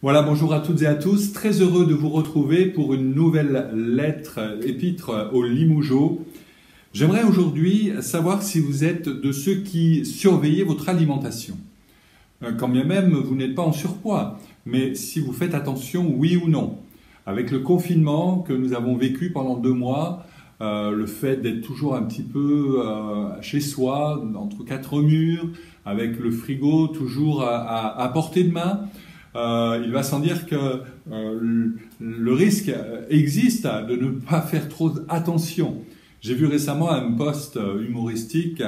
Voilà, bonjour à toutes et à tous. Très heureux de vous retrouver pour une nouvelle épître aux Limougeaux. J'aimerais aujourd'hui savoir si vous êtes de ceux qui surveillez votre alimentation. Quand bien même vous n'êtes pas en surpoids, mais si vous faites attention, oui ou non. Avec le confinement que nous avons vécu pendant 2 mois, le fait d'être toujours un petit peu chez soi, entre 4 murs, avec le frigo toujours à portée de main, il va sans dire que le risque existe de ne pas faire trop attention. J'ai vu récemment un post humoristique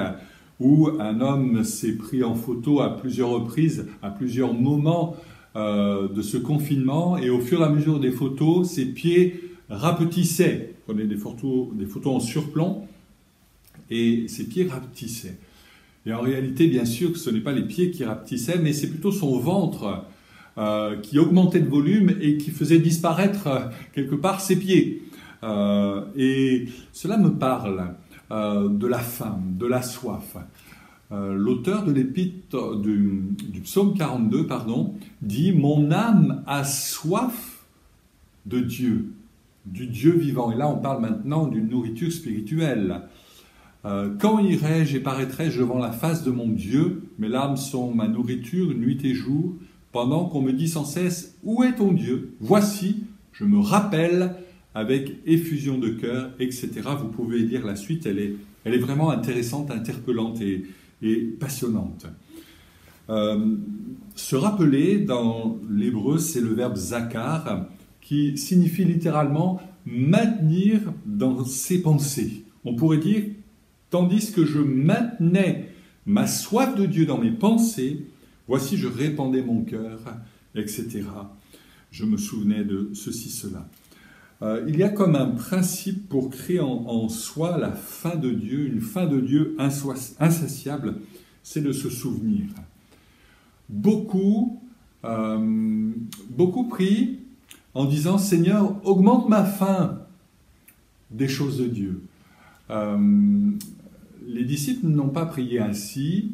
où un homme s'est pris en photo à plusieurs reprises, à plusieurs moments de ce confinement, et au fur et à mesure des photos, ses pieds rapetissaient. Prenez des photos en surplomb, et ses pieds rapetissaient. Et en réalité, bien sûr que ce n'est pas les pieds qui rapetissaient, mais c'est plutôt son ventre qui augmentait de volume et qui faisait disparaître quelque part ses pieds. Et cela me parle de la faim, de la soif. L'auteur de l'épître du psaume 42, dit « Mon âme a soif de Dieu, du Dieu vivant ». Et là, on parle maintenant d'une nourriture spirituelle. Quand irai-je et paraîtrai-je devant la face de mon Dieu? Mes larmes sont ma nourriture nuit et jour, pendant qu'on me dit sans cesse « Où est ton Dieu ?» Voici, je me rappelle avec effusion de cœur, etc. Vous pouvez lire la suite, elle est vraiment intéressante, interpellante et passionnante. Se rappeler, dans l'hébreu, c'est le verbe zakar, qui signifie littéralement maintenir dans ses pensées. On pourrait dire, tandis que je maintenais ma soif de Dieu dans mes pensées, voici je répandais mon cœur, etc. Je me souvenais de ceci, cela. Il y a comme un principe pour créer en soi la faim de Dieu, une faim de Dieu insatiable, c'est de se souvenir. Beaucoup prient en disant « Seigneur, augmente ma faim des choses de Dieu ». Les disciples n'ont pas prié ainsi,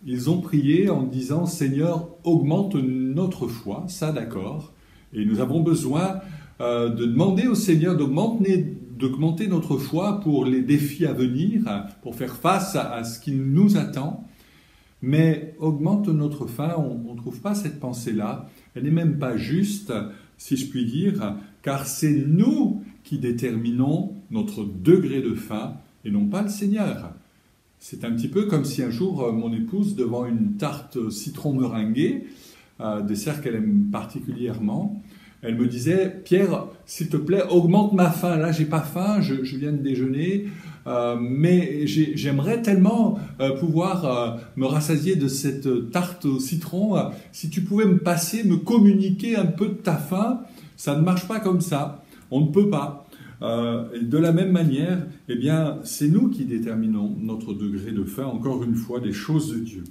ils ont prié en disant « Seigneur, augmente notre foi », ça d'accord, et nous avons besoin de demander au Seigneur d'augmenter notre foi pour les défis à venir, pour faire face à ce qui nous attend. Mais augmente notre faim, on ne trouve pas cette pensée-là. Elle n'est même pas juste, si je puis dire, car c'est nous qui déterminons notre degré de faim et non pas le Seigneur. C'est un petit peu comme si un jour mon épouse, devant une tarte citron meringuée, dessert qu'elle aime particulièrement, elle me disait « Pierre, s'il te plaît, augmente ma faim. Là, j'ai pas faim, je viens de déjeuner, mais j'aimerais tellement pouvoir me rassasier de cette tarte au citron. Si tu pouvais me passer, me communiquer un peu de ta faim, ça ne marche pas comme ça. On ne peut pas. » De la même manière, eh bien, c'est nous qui déterminons notre degré de faim, encore une fois, des choses de Dieu.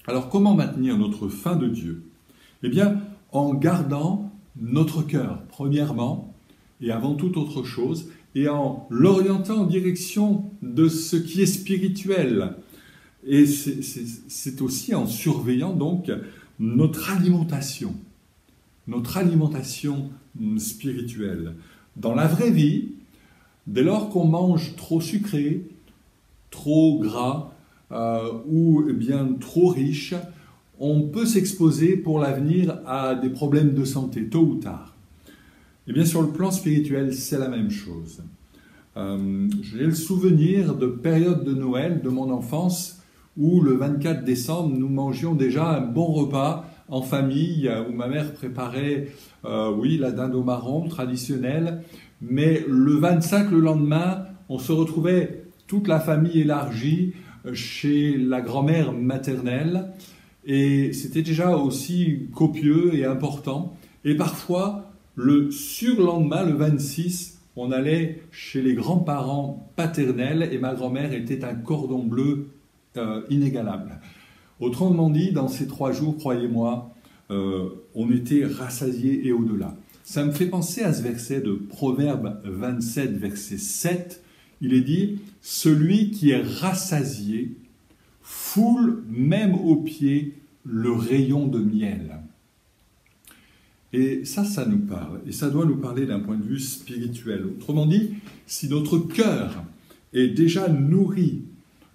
Alors, comment maintenir notre faim de Dieu? Eh bien, en gardant notre cœur, premièrement, et avant toute autre chose, et en l'orientant en direction de ce qui est spirituel. Et c'est aussi en surveillant donc notre alimentation spirituelle. Dans la vraie vie, dès lors qu'on mange trop sucré, trop gras ou bien trop riche, on peut s'exposer pour l'avenir à des problèmes de santé, tôt ou tard. Et bien sur le plan spirituel, c'est la même chose. J'ai le souvenir de périodes de Noël de mon enfance où le 24 décembre, nous mangions déjà un bon repas en famille, où ma mère préparait, la dinde au marron traditionnelle, mais le 25, le lendemain, on se retrouvait toute la famille élargie chez la grand-mère maternelle, et c'était déjà aussi copieux et important. Et parfois, le surlendemain, le 26, on allait chez les grands-parents paternels et ma grand-mère était un cordon bleu inégalable. Autrement dit, dans ces 3 jours, croyez-moi, on était rassasiés et au-delà. Ça me fait penser à ce verset de Proverbe 27, verset 7. Il est dit « Celui qui est rassasié foule même aux pieds le rayon de miel. » Et ça nous parle. Et ça doit nous parler d'un point de vue spirituel. Autrement dit, si notre cœur est déjà nourri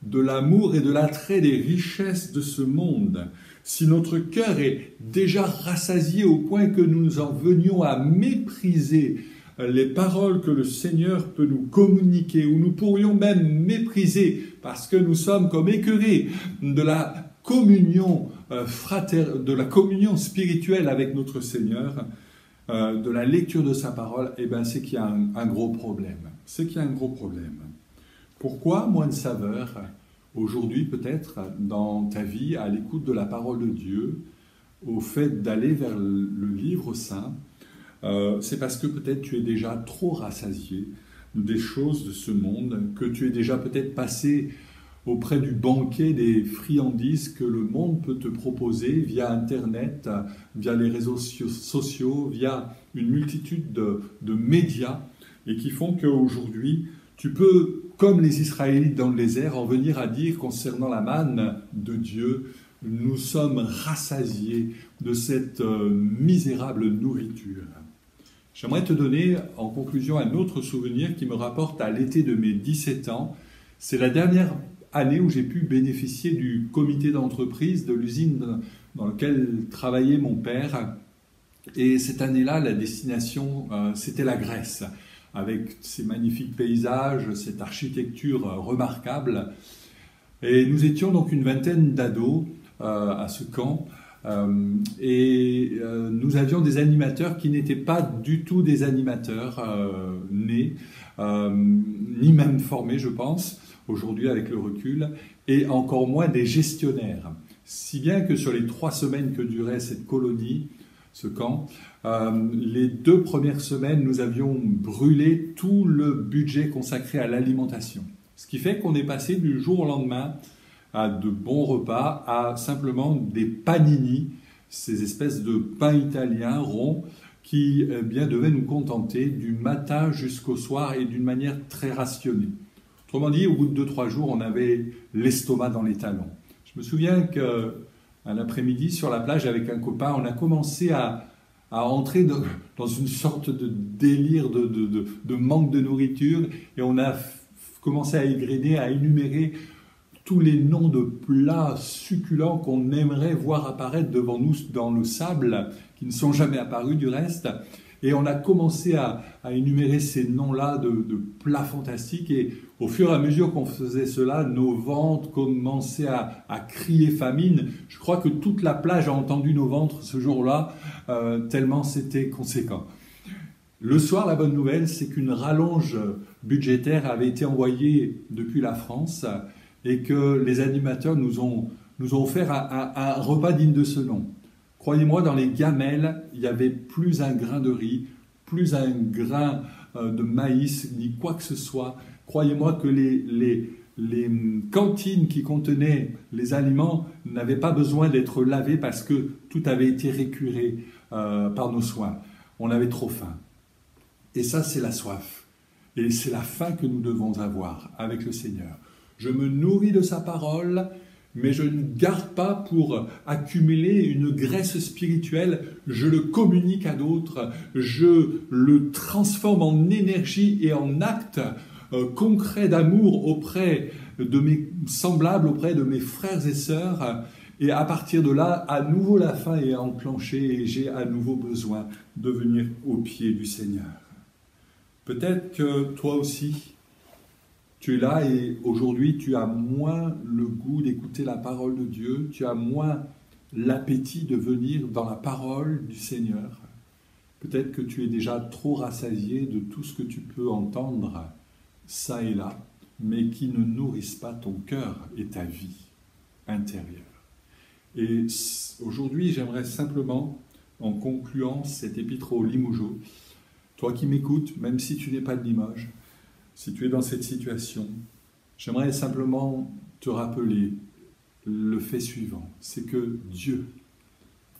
de l'amour et de l'attrait des richesses de ce monde, si notre cœur est déjà rassasié au point que nous en venions à mépriser les paroles que le Seigneur peut nous communiquer, ou nous pourrions même mépriser parce que nous sommes comme écœurés de la communion de la communion spirituelle avec notre Seigneur, de la lecture de sa parole, eh bien c'est qu'il y a un gros problème. C'est qu'il y a un gros problème. Pourquoi moins de saveur aujourd'hui peut-être dans ta vie à l'écoute de la parole de Dieu, au fait d'aller vers le livre saint? C'est parce que peut-être tu es déjà trop rassasié des choses de ce monde, que tu es déjà peut-être passé auprès du banquet des friandises que le monde peut te proposer via Internet, via les réseaux sociaux, via une multitude de médias, et qui font qu'aujourd'hui, tu peux, comme les Israélites dans le désert, en venir à dire concernant la manne de Dieu, nous sommes rassasiés de cette misérable nourriture. J'aimerais te donner en conclusion un autre souvenir qui me rapporte à l'été de mes 17 ans. C'est la dernière année où j'ai pu bénéficier du comité d'entreprise de l'usine dans laquelle travaillait mon père. Et cette année-là, la destination, c'était la Grèce, avec ces magnifiques paysages, cette architecture remarquable. Et nous étions donc une vingtaine d'ados à ce camp. Nous avions des animateurs qui n'étaient pas du tout des animateurs nés, ni même formés, je pense, aujourd'hui avec le recul, et encore moins des gestionnaires. Si bien que sur les 3 semaines que durait cette colonie, ce camp, les 2 premières semaines, nous avions brûlé tout le budget consacré à l'alimentation. Ce qui fait qu'on est passé du jour au lendemain à de bons repas, à simplement des panini, ces espèces de pains italiens ronds qui bien devaient nous contenter du matin jusqu'au soir et d'une manière très rationnée. Autrement dit, au bout de 2-3 jours, on avait l'estomac dans les talons. Je me souviens qu'un après-midi, sur la plage avec un copain, on a commencé à entrer dans une sorte de délire de manque de nourriture, et on a commencé à égrener, à énumérer tous les noms de plats succulents qu'on aimerait voir apparaître devant nous dans le sable, qui ne sont jamais apparus du reste. Et on a commencé à énumérer ces noms-là de plats fantastiques. Et au fur et à mesure qu'on faisait cela, nos ventres commençaient à crier famine. Je crois que toute la plage a entendu nos ventres ce jour-là, tellement c'était conséquent. Le soir, la bonne nouvelle, c'est qu'une rallonge budgétaire avait été envoyée depuis la France, et que les animateurs nous ont offert un repas digne de ce nom. Croyez-moi, dans les gamelles, il n'y avait plus un grain de riz, plus un grain de maïs, ni quoi que ce soit. Croyez-moi que les cantines qui contenaient les aliments n'avaient pas besoin d'être lavées parce que tout avait été récuré par nos soins. On avait trop faim. Et ça, c'est la soif. Et c'est la faim que nous devons avoir avec le Seigneur. Je me nourris de sa parole, mais je ne garde pas pour accumuler une graisse spirituelle. Je le communique à d'autres, je le transforme en énergie et en acte concret d'amour auprès de mes semblables, auprès de mes frères et sœurs. Et à partir de là, à nouveau la faim est enclenchée et j'ai à nouveau besoin de venir au pied du Seigneur. Peut-être que toi aussi, tu es là et aujourd'hui tu as moins le goût d'écouter la parole de Dieu, tu as moins l'appétit de venir dans la parole du Seigneur. Peut-être que tu es déjà trop rassasié de tout ce que tu peux entendre ça et là, mais qui ne nourrissent pas ton cœur et ta vie intérieure. Et aujourd'hui, j'aimerais simplement, en concluant cet épître aux Limougeaux, toi qui m'écoutes, même si tu n'es pas de Limoges, si tu es dans cette situation, j'aimerais simplement te rappeler le fait suivant, c'est que Dieu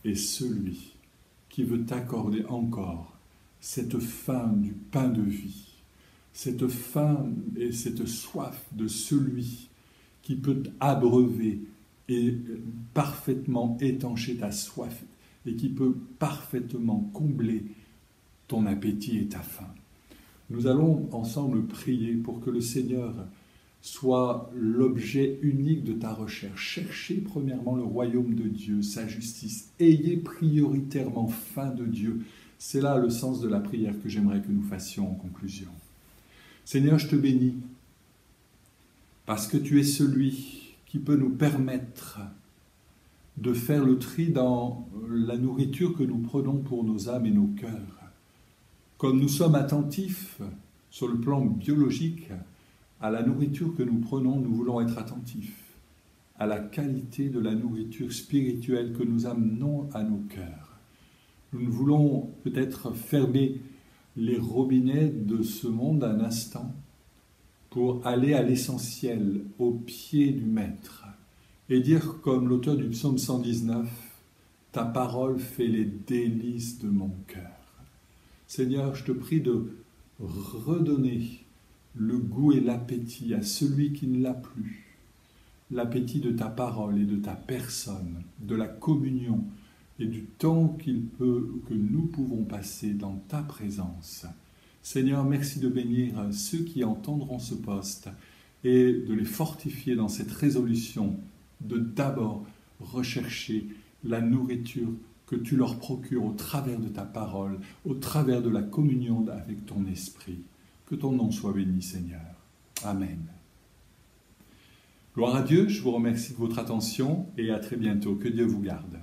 est celui qui veut t'accorder encore cette faim du pain de vie, cette faim et cette soif de celui qui peut abreuver et parfaitement étancher ta soif et qui peut parfaitement combler ton appétit et ta faim. Nous allons ensemble prier pour que le Seigneur soit l'objet unique de ta recherche. Cherchez premièrement le royaume de Dieu, sa justice. Ayez prioritairement faim de Dieu. C'est là le sens de la prière que j'aimerais que nous fassions en conclusion. Seigneur, je te bénis parce que tu es celui qui peut nous permettre de faire le tri dans la nourriture que nous prenons pour nos âmes et nos cœurs. Comme nous sommes attentifs sur le plan biologique à la nourriture que nous prenons, nous voulons être attentifs à la qualité de la nourriture spirituelle que nous amenons à nos cœurs. Nous voulons peut-être fermer les robinets de ce monde un instant pour aller à l'essentiel, au pied du Maître, et dire comme l'auteur du psaume 119, « Ta parole fait les délices de mon cœur ». Seigneur, je te prie de redonner le goût et l'appétit à celui qui ne l'a plus, l'appétit de ta parole et de ta personne, de la communion et du temps que nous pouvons passer dans ta présence. Seigneur, merci de bénir ceux qui entendront ce poste et de les fortifier dans cette résolution de d'abord rechercher la nourriture que tu leur procures au travers de ta parole, au travers de la communion avec ton esprit. Que ton nom soit béni, Seigneur. Amen. Gloire à Dieu, je vous remercie de votre attention et à très bientôt. Que Dieu vous garde.